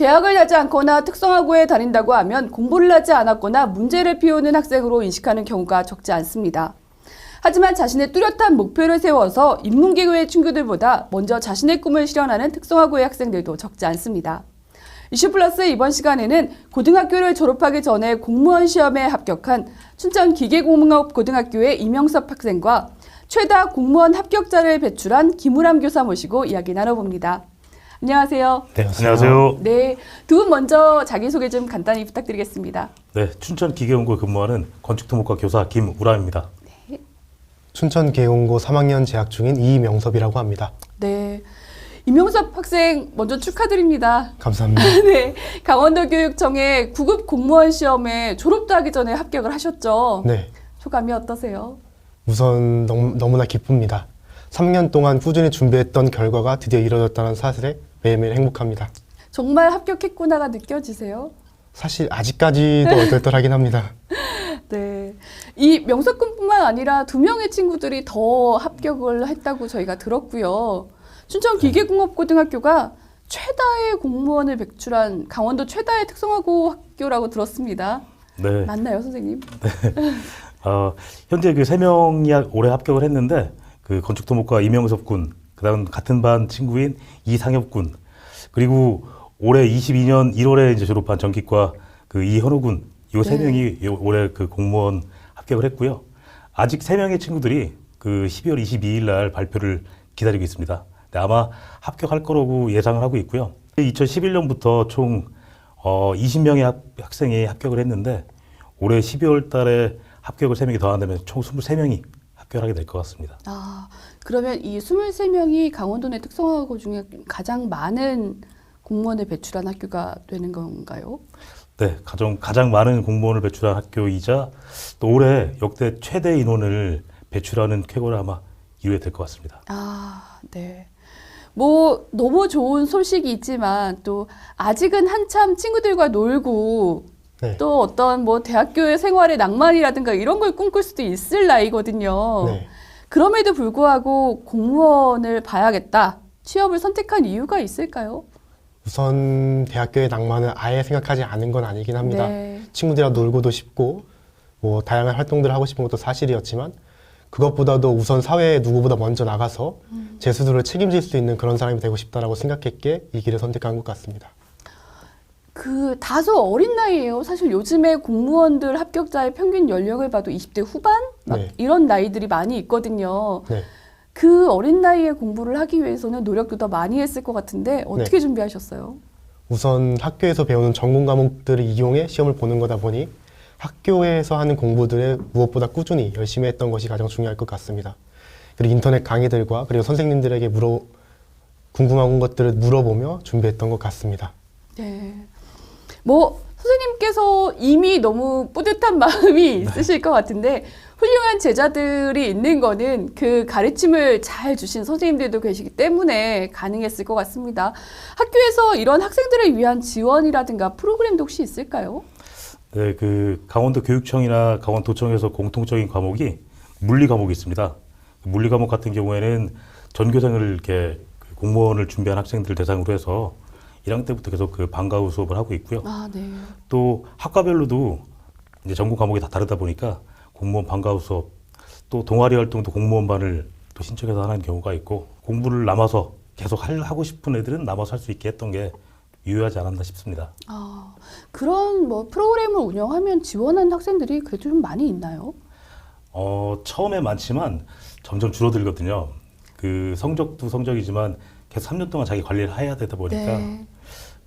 대학을 가지 않거나 특성화고에 다닌다고 하면 공부를 하지 않았거나 문제를 피우는 학생으로 인식하는 경우가 적지 않습니다. 하지만 자신의 뚜렷한 목표를 세워서 인문계고의 친구들보다 먼저 자신의 꿈을 실현하는 특성화고의 학생들도 적지 않습니다. 이슈플러스 이번 시간에는 고등학교를 졸업하기 전에 공무원 시험에 합격한 춘천기계공업고등학교의 이명섭 학생과 최다 공무원 합격자를 배출한 김우람 교사 모시고 이야기 나눠봅니다. 안녕하세요. 네, 안녕하세요. 네, 두 분 먼저 자기소개 좀 간단히 부탁드리겠습니다. 네, 춘천기계공고에 근무하는 건축토목과 교사 김우람입니다. 춘천계공고 3학년 재학 중인 이명섭이라고 합니다. 네, 이명섭 학생 먼저 축하드립니다. 감사합니다. 네, 강원도교육청의 9급 공무원 시험에 졸업도 하기 전에 합격을 하셨죠? 네, 소감이 어떠세요? 우선 너무나 기쁩니다. 3년 동안 꾸준히 준비했던 결과가 드디어 이루어졌다는 사실에 매일매일 행복합니다. 정말 합격했구나가 느껴지세요? 사실 아직까지도 얼떨떨하긴 합니다. 네, 이 명석군뿐만 아니라 2명의 친구들이 더 합격을 했다고 저희가 들었고요. 춘천기계공업고등학교가 최다의 공무원을 배출한 강원도 최다의 특성화고 학교라고 들었습니다. 네. 맞나요, 선생님? 현재 그 3명이 올해 합격을 했는데 그 건축토목과 이명섭 군, 그다음 같은 반 친구인 이상엽 군, 그리고 올해 22년 1월에 이제 졸업한 전기과 그 이현우 군, 이 3명이 올해 그 공무원 합격을 했고요. 아직 3명의 친구들이 그 12월 22일 날 발표를 기다리고 있습니다. 네, 아마 합격할 거라고 예상을 하고 있고요. 2011년부터 총 20명의 학생이 합격을 했는데 올해 12월 달에 합격을 3명이 더한다면 총 23명이 합격을 하게 될 것 같습니다. 아, 그러면 이 23명이 강원도 내 특성화고 중에 가장 많은 공무원을 배출한 학교가 되는 건가요? 네, 가장 많은 공무원을 배출한 학교이자 또 올해 역대 최대 인원을 배출하는 쾌거를 아마 이루게 될 것 같습니다. 아, 네. 뭐 너무 좋은 소식이 있지만 또 아직은 한참 친구들과 놀고 네. 또 어떤 뭐 대학교의 생활의 낭만이라든가 이런 걸 꿈꿀 수도 있을 나이거든요. 네. 그럼에도 불구하고 공무원을 봐야겠다. 취업을 선택한 이유가 있을까요? 우선 대학교의 낭만을 아예 생각하지 않은 건 아니긴 합니다. 네. 친구들이랑 놀고도 싶고 뭐 다양한 활동들을 하고 싶은 것도 사실이었지만 그것보다도 우선 사회에 누구보다 먼저 나가서 제 스스로를 책임질 수 있는 그런 사람이 되고 싶다라고 생각했기에 이 길을 선택한 것 같습니다. 그 다소 어린 나이에요. 사실 요즘에 공무원들 합격자의 평균 연령을 봐도 20대 후반? 막 네. 이런 나이들이 많이 있거든요. 네. 그 어린 나이에 공부를 하기 위해서는 노력도 더 많이 했을 것 같은데 어떻게 준비하셨어요? 우선 학교에서 배우는 전공 과목들을 이용해 시험을 보는 거다 보니 학교에서 하는 공부들에 무엇보다 꾸준히 열심히 했던 것이 가장 중요할 것 같습니다. 그리고 인터넷 강의들과 그리고 선생님들에게 궁금한 것들을 물어보며 준비했던 것 같습니다. 네. 뭐 선생님께서 이미 너무 뿌듯한 마음이 있으실 것 같은데 훌륭한 제자들이 있는 거는 그 가르침을 잘 주신 선생님들도 계시기 때문에 가능했을 것 같습니다. 학교에서 이런 학생들을 위한 지원이라든가 프로그램도 혹시 있을까요? 네, 그 강원도 교육청이나 강원도청에서 공통적인 과목이 물리 과목이 있습니다. 물리 과목 같은 경우에는 전교생을 이렇게 공무원을 준비한 학생들 대상으로 해서 1학년 때부터 계속 그 방과 후 수업을 하고 있고요. 아, 네. 또 학과별로도 이제 전공 과목이 다 다르다 보니까 공무원 방과 후 수업, 또 동아리 활동도 공무원반을 또 신청해서 하는 경우가 있고 공부를 남아서 계속 하고 싶은 애들은 남아서 할 수 있게 했던 게 유효하지 않았나 싶습니다. 아, 그런 뭐 프로그램을 운영하면 지원하는 학생들이 그래도 좀 많이 있나요? 처음에 많지만 점점 줄어들거든요. 그 성적도 성적이지만 계속 3년 동안 자기 관리를 해야 되다 보니까 네.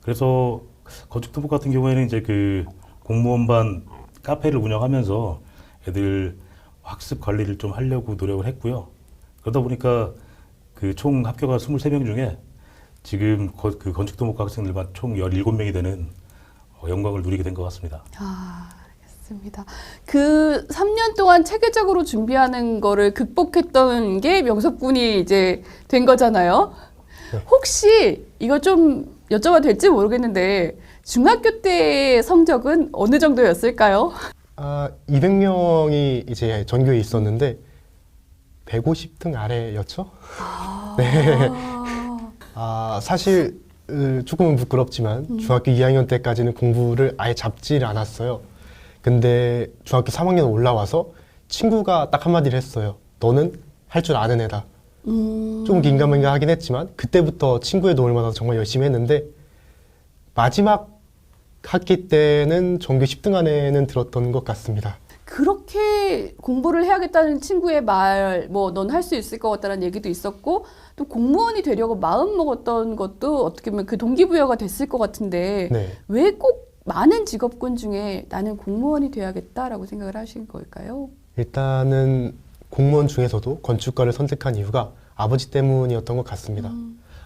그래서 건축토목 같은 경우에는 이제 그 공무원반 카페를 운영하면서 애들 학습 관리를 좀 하려고 노력을 했고요. 그러다 보니까 그 총 합격한 23명 중에 지금 그 건축토목과 학생들만 총 17명이 되는 영광을 누리게 된 것 같습니다. 아, 알겠습니다. 그 3년 동안 체계적으로 준비하는 거를 극복했던 게 명석군이 이제 된 거잖아요. 네. 혹시 이거 좀 여쭤봐도 될지 모르겠는데 중학교 때 성적은 어느 정도였을까요? 200명이 이제 전교에 있었는데 150등 아래였죠? 네. 사실 조금은 부끄럽지만 중학교 2학년 때까지는 공부를 아예 잡지를 않았어요. 근데 중학교 3학년 올라와서 친구가 딱 한마디를 했어요. 너는 할 줄 아는 애다. 조금 긴가민가 하긴 했지만 그때부터 친구의 도움을 받아서 정말 열심히 했는데 마지막 학기 때는 전교 10등 안에는 들었던 것 같습니다. 그렇게 공부를 해야겠다는 친구의 말, 뭐 넌 할 수 있을 것 같다는 얘기도 있었고 또 공무원이 되려고 마음 먹었던 것도 어떻게 보면 그 동기부여가 됐을 것 같은데 네. 왜 꼭 많은 직업군 중에 나는 공무원이 돼야겠다라고 생각을 하신 걸까요? 일단은 공무원 중에서도 건축과를 선택한 이유가 아버지 때문이었던 것 같습니다.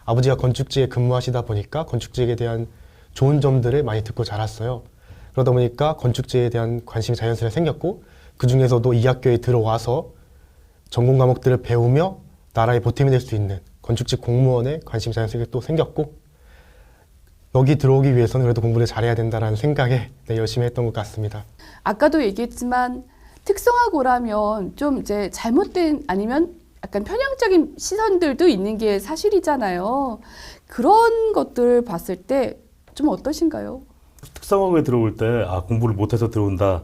아버지가 건축지에 근무하시다 보니까 건축지에 대한 좋은 점들을 많이 듣고 자랐어요. 그러다 보니까 건축지에 대한 관심이 자연스레 생겼고 그 중에서도 이 학교에 들어와서 전공 과목들을 배우며 나라의 보탬이 될 수 있는 건축지 공무원에 관심이 자연스레 또 생겼고 여기 들어오기 위해서는 그래도 공부를 잘해야 된다는 생각에 열심히 했던 것 같습니다. 아까도 얘기했지만 특성화고라면 좀 이제 잘못된 아니면 약간 편향적인 시선들도 있는 게 사실이잖아요. 그런 것들을 봤을 때 좀 어떠신가요? 특성화고에 들어올 때 공부를 못해서 들어온다,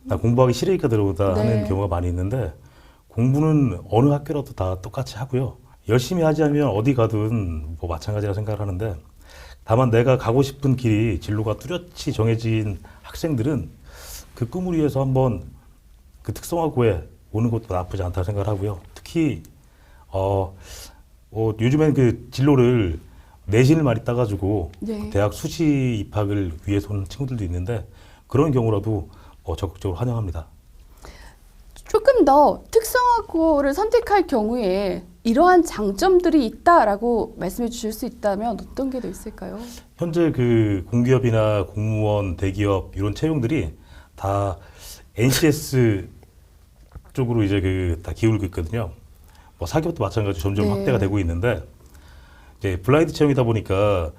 나 공부하기 싫으니까 들어온다 네. 하는 경우가 많이 있는데 공부는 어느 학교라도 다 똑같이 하고요. 열심히 하지 않으면 어디 가든 뭐 마찬가지라 생각을 하는데 다만 내가 가고 싶은 길이 진로가 뚜렷이 정해진 학생들은 그 꿈을 위해서 한번 그 특성화고에 오는 것도 나쁘지 않다고 생각을 하고요. 특히 요즘엔 그 진로를 내신을 많이 따가지고 네. 대학 수시 입학을 위해서 오는 친구들도 있는데 그런 경우라도 적극적으로 환영합니다. 조금 더 특성화고를 선택할 경우에 이러한 장점들이 있다라고 말씀해 주실 수 있다면 어떤 게 더 있을까요? 현재 그 공기업이나 공무원, 대기업 이런 채용들이 다 NCS 쪽으로 이제 그 다 기울고 있거든요. 뭐 사기업도 마찬가지로 점점 네. 확대가 되고 있는데 이제 블라인드 채용이다 보니까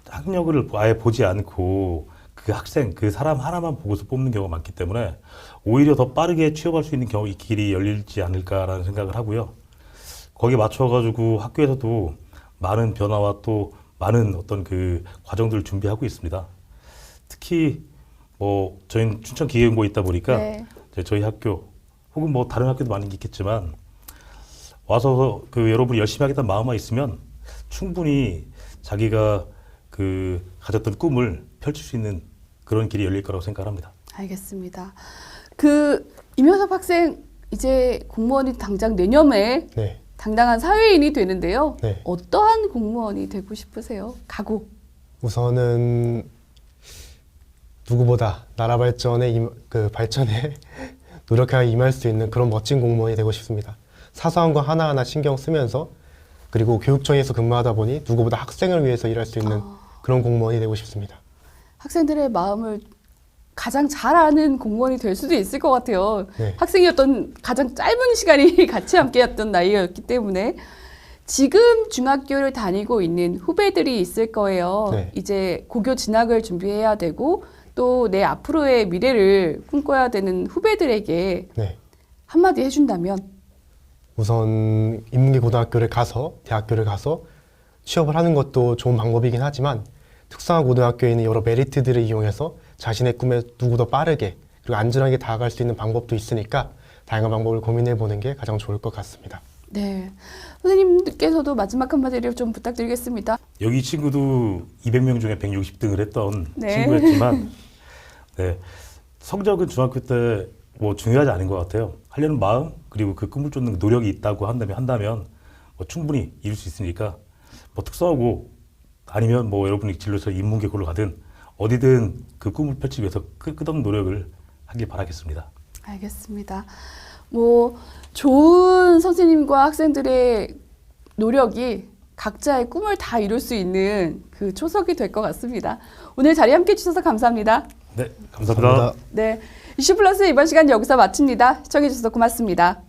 학력을 아예 보지 않고 그 학생, 그 사람 하나만 보고서 뽑는 경우가 많기 때문에 오히려 더 빠르게 취업할 수 있는 길이 열리지 않을까라는 생각을 하고요. 거기에 맞춰가지고 학교에서도 많은 변화와 또 많은 어떤 그 과정들을 준비하고 있습니다. 특히 뭐 저희는 춘천기계공고에 있다 보니까 네. 이제 저희 학교 혹은 뭐 다른 학교도 많이 있겠지만 와서 그 여러분이 열심히 하겠다는 마음만 있으면 충분히 자기가 그 가졌던 꿈을 펼칠 수 있는 그런 길이 열릴 거라고 생각합니다. 알겠습니다. 그 임효섭 학생 이제 공무원이 당장 내년에 네. 당당한 사회인이 되는데요. 네. 어떠한 공무원이 되고 싶으세요? 각오. 우선은 누구보다 나라 발전에 발전에 노력하여 임할 수 있는 그런 멋진 공무원이 되고 싶습니다. 사소한 거 하나하나 신경 쓰면서 그리고 교육청에서 근무하다 보니 누구보다 학생을 위해서 일할 수 있는 그런 공무원이 되고 싶습니다. 학생들의 마음을 가장 잘 아는 공무원이 될 수도 있을 것 같아요. 네. 학생이었던 가장 짧은 시간이 같이 함께했던 나이였기 때문에 지금 중학교를 다니고 있는 후배들이 있을 거예요. 네. 이제 고교 진학을 준비해야 되고 또 내 앞으로의 미래를 꿈꿔야 되는 후배들에게 네. 한마디 해준다면 우선 인문계 고등학교를 가서 대학교를 가서 취업을 하는 것도 좋은 방법이긴 하지만 특성화 고등학교에 있는 여러 메리트들을 이용해서 자신의 꿈에 누구보다 빠르게 그리고 안전하게 다가갈 수 있는 방법도 있으니까 다양한 방법을 고민해 보는 게 가장 좋을 것 같습니다. 네. 선생님께서도 마지막 한마디를 좀 부탁드리겠습니다. 여기 친구도 200명 중에 160등을 했던 네. 친구였지만 네, 성적은 중학교 때 뭐 중요하지 않은 것 같아요. 하려는 마음 그리고 그 꿈을 쫓는 노력이 있다고 한다면 뭐 충분히 이룰 수 있으니까 뭐 특성화고 아니면 뭐 여러분이 진로에서 인문계고를 가든 어디든 그 꿈을 펼치기 위해서 끝없는 노력을 하길 바라겠습니다. 알겠습니다. 뭐 좋은 선생님과 학생들의 노력이 각자의 꿈을 다 이룰 수 있는 그 초석이 될 것 같습니다. 오늘 자리 함께해 주셔서 감사합니다. 네, 감사합니다. 네, 이슈플러스 이번 시간 여기서 마칩니다. 시청해 주셔서 고맙습니다.